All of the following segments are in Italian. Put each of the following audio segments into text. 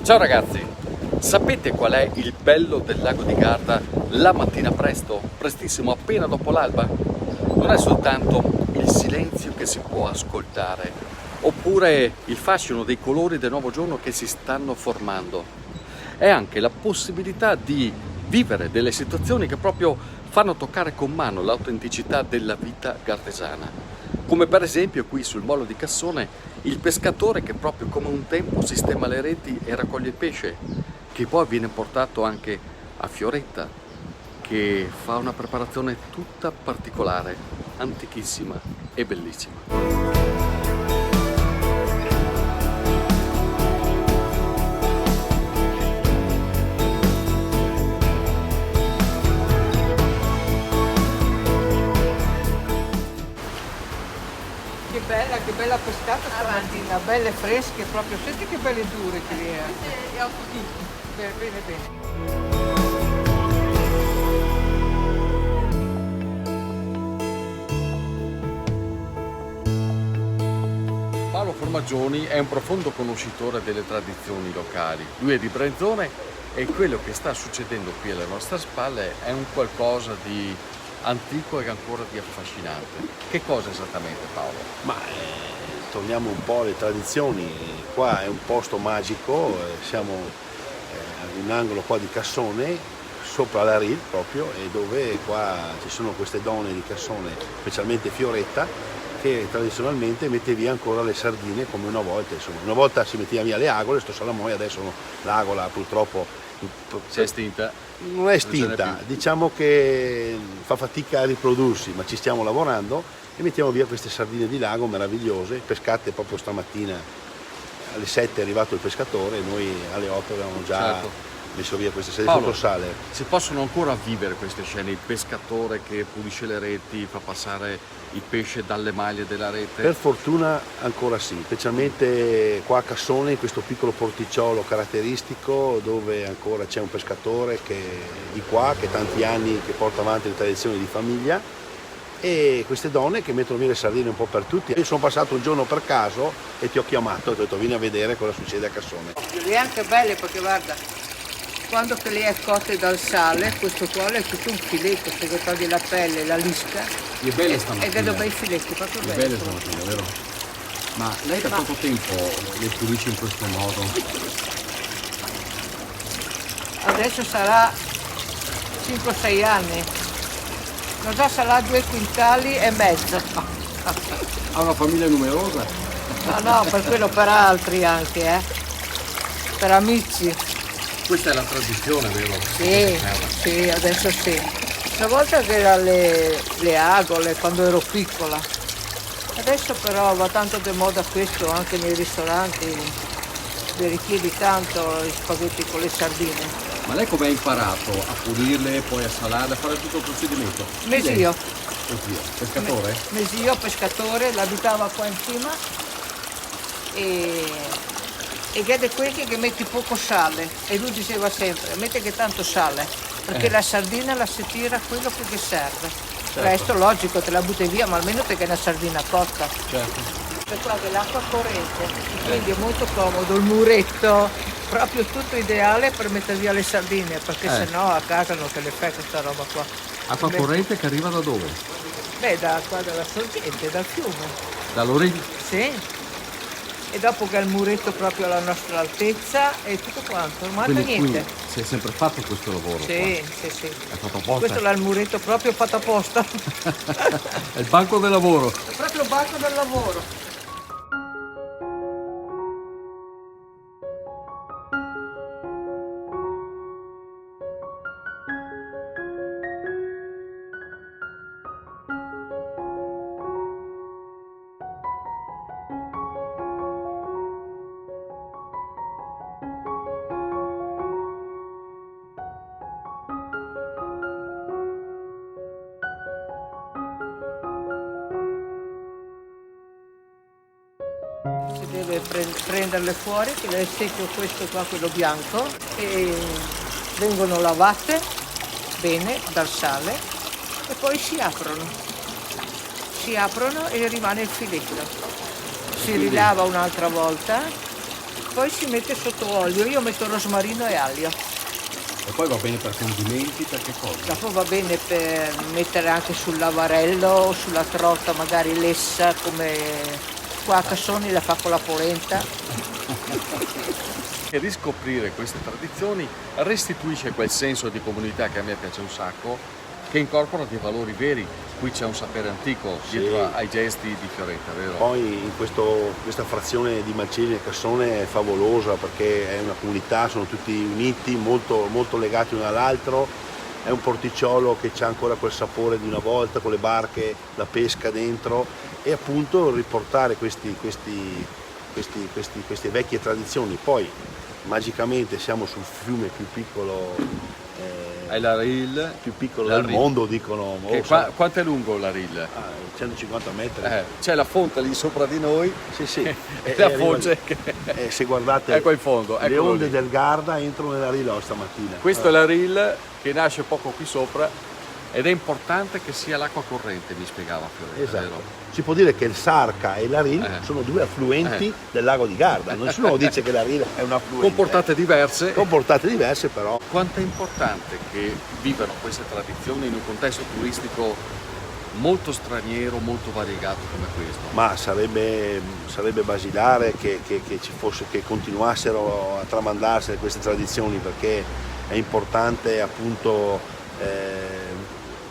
Ciao ragazzi, sapete qual è il bello del lago di Garda la mattina presto, prestissimo, appena dopo l'alba? Non è soltanto il silenzio che si può ascoltare, oppure il fascino dei colori del nuovo giorno che si stanno formando. È anche la possibilità di vivere delle situazioni che proprio fanno toccare con mano l'autenticità della vita gardesana. Come per esempio qui sul molo di Cassone il pescatore che proprio come un tempo sistema le reti e raccoglie il pesce, che poi viene portato anche a Fioretta, che fa una preparazione tutta particolare, antichissima e bellissima. Che bella pescata stamattina, belle fresche proprio, senti che belle dure che le è. Bene, bene, bene. Paolo Formaggioni è un profondo conoscitore delle tradizioni locali. Lui è di Brenzone e quello che sta succedendo qui alle nostre spalle è un qualcosa di antico e ancora di affascinante. Che cosa esattamente, Paolo? Torniamo un po' alle tradizioni. Qua è un posto magico, siamo ad un angolo qua di Cassone, sopra la RIL proprio, e dove qua ci sono queste donne di Cassone, specialmente Fioretta, che tradizionalmente mette via ancora le sardine come una volta. Insomma, una volta si metteva via le agole, sto salamoia, adesso l'agola purtroppo Si è estinta? non è estinta, diciamo che fa fatica a riprodursi, ma ci stiamo lavorando e mettiamo via queste sardine di lago meravigliose, pescate proprio stamattina alle 7 è arrivato il pescatore e noi alle 8 avevamo già messo via queste sardine sotto sale. Si possono ancora vivere queste scene, il pescatore che pulisce le reti, fa passare il pesce dalle maglie della rete? Per fortuna ancora sì, specialmente qua a Cassone, in questo piccolo porticciolo caratteristico dove ancora c'è un pescatore di qua, che tanti anni che porta avanti le tradizioni di famiglia, e queste donne che mettono via le sardine un po' per tutti. Io sono passato un giorno per caso e ti ho chiamato e ho detto vieni a vedere cosa succede a Cassone. Le è anche belle perché guarda, quando che le è cotte dal sale, questo qua è tutto un filetto, perché togli la pelle, la lisca. È bella stamattina. E vedo bei filetti, proprio È belli. bella stamattina, vero? Ma lei da quanto tempo le pulisce in questo modo? Adesso sarà 5-6 anni. Non so, sarà 2 quintali e mezzo. Ha una famiglia numerosa? No, per quello per altri anche, per amici. Questa è la tradizione, vero? Sì, adesso sì. Una volta che erano le agole, quando ero piccola. Adesso però va tanto di moda questo, anche nei ristoranti. Vi richiedi tanto gli spaghetti con le sardine. Ma lei come ha imparato a pulirle, poi a salarle, a fare tutto il procedimento? Mesio. Oddio, pescatore? Mesio, pescatore, l'abitava qua in cima e vede quelli che metti poco sale e lui diceva sempre metti che tanto sale perché la sardina la si tira quello che serve. Il resto logico te la butti via, ma almeno te che è una sardina cotta. Certo. Per qua che l'acqua corrente, quindi è molto comodo, il muretto, proprio tutto ideale per mettere via le sardine, perché sennò a casa non se le fa questa roba qua. Acqua corrente che arriva da dove? Beh, da qua dalla sorgente, dal fiume. Da Lorena? Sì. E dopo che ha il muretto proprio alla nostra altezza e tutto quanto, non manca Quindi niente. qui si è sempre fatto questo lavoro? Sì, qua. sì. È fatto apposta? Questo è il muretto proprio fatto apposta. È il banco del lavoro. È proprio il banco del lavoro. Si deve prenderle fuori, che le secchio questo qua, quello bianco, e vengono lavate bene dal sale e poi si aprono e rimane il filetto. Si rilava un'altra volta poi si mette sotto olio, io metto rosmarino e aglio. E poi va bene per condimenti, per che cosa? Dopo va bene per mettere anche sul lavarello o sulla trota magari lessa, come qua a Cassoni la fa con la polenta. E riscoprire queste tradizioni restituisce quel senso di comunità che a me piace un sacco, che incorpora dei valori veri. Qui c'è un sapere antico dietro ai gesti di Fioretta, vero? Poi in questa frazione di Malcesine e Cassone è favolosa perché è una comunità, sono tutti uniti, molto, molto legati uno all'altro. È un porticciolo che ha ancora quel sapore di una volta, con le barche, la pesca dentro, e appunto riportare queste vecchie tradizioni. Poi magicamente siamo sul fiume più piccolo, È la Ril. più piccolo La del Ril. mondo, dicono. Quanto è lungo la Ril? 150 metri. C'è la fonte lì sopra di noi, Sì, sì. e la foce che... Se guardate Ecco il fondo, le eccolo onde lì. del Garda entrano nella Rila stamattina. Questa è la Ril che nasce poco qui sopra ed è importante che sia l'acqua corrente, mi spiegava Fioretta, Esatto. vero? Si può dire che il Sarca e la Ril sono due affluenti del lago di Garda. Nessuno dice che la Ril è un affluente. Con portate diverse. Con portate diverse, però. Quanto è importante che vivano queste tradizioni in un contesto turistico molto straniero, molto variegato come questo? Ma sarebbe basilare che ci fosse, che continuassero a tramandarsi queste tradizioni, perché è importante, appunto,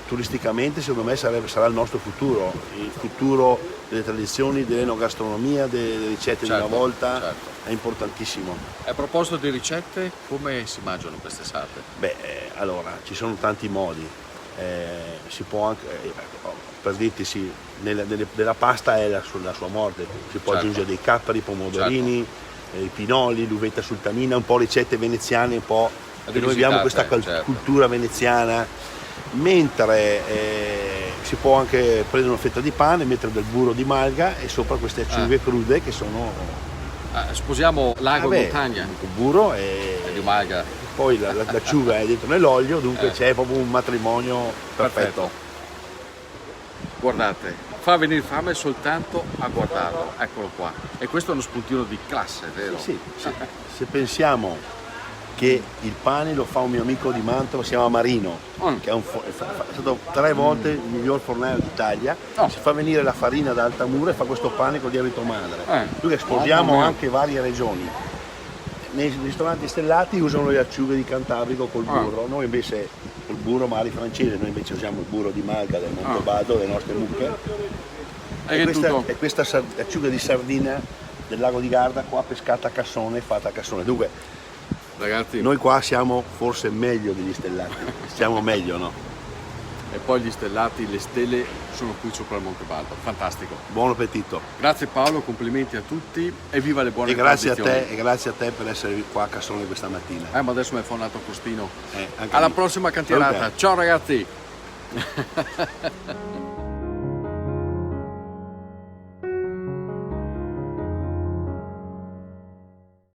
turisticamente secondo me sarà il nostro futuro, il futuro delle tradizioni, dell'enogastronomia, delle ricette di una volta, certo. È importantissimo. A proposito di ricette, come si mangiano queste sarde? Allora, ci sono tanti modi, si può anche, per dirti, sì, nella pasta è la sua morte, si può aggiungere dei capperi, pomodorini, i pinoli, l'uvetta sultanina, un po' ricette veneziane, un po', che noi abbiamo questa cultura veneziana, mentre si può anche prendere una fetta di pane, mettere del burro di malga e sopra queste acciughe crude che sono... Sposiamo lago e montagna. Il burro e di malga. Poi l'acciuga è dentro nell'olio, dunque c'è proprio un matrimonio perfetto. Guardate, fa venire fame soltanto a guardarlo, eccolo qua. E questo è uno spuntino di classe, vero? Sì. Se pensiamo che il pane lo fa un mio amico di Mantova, si chiama Marino, che è stato 3 volte il miglior fornaio d'Italia, si fa venire la farina da Altamura e fa questo pane con lievito madre. Dunque sposiamo anche varie regioni. Nei ristoranti stellati usano le acciughe di Cantabrico col burro, noi invece col burro magari francese, noi invece usiamo il burro di malga del Montebado, le nostre mucche. E questa acciuga di sardina del lago di Garda qua pescata a Cassone, fatta a Cassone. Dunque, ragazzi, noi qua siamo forse meglio degli stellati, siamo meglio, no? E poi gli stellati, le stelle sono qui sopra il Monte Baldo, fantastico. Buon appetito. Grazie Paolo, complimenti a tutti e viva le buone tradizioni. tradizioni. E grazie a te per essere qua a Cassone questa mattina. Ma adesso mi fa un altro costino. Anche Alla lì. prossima cantierata. Salute. Ciao ragazzi!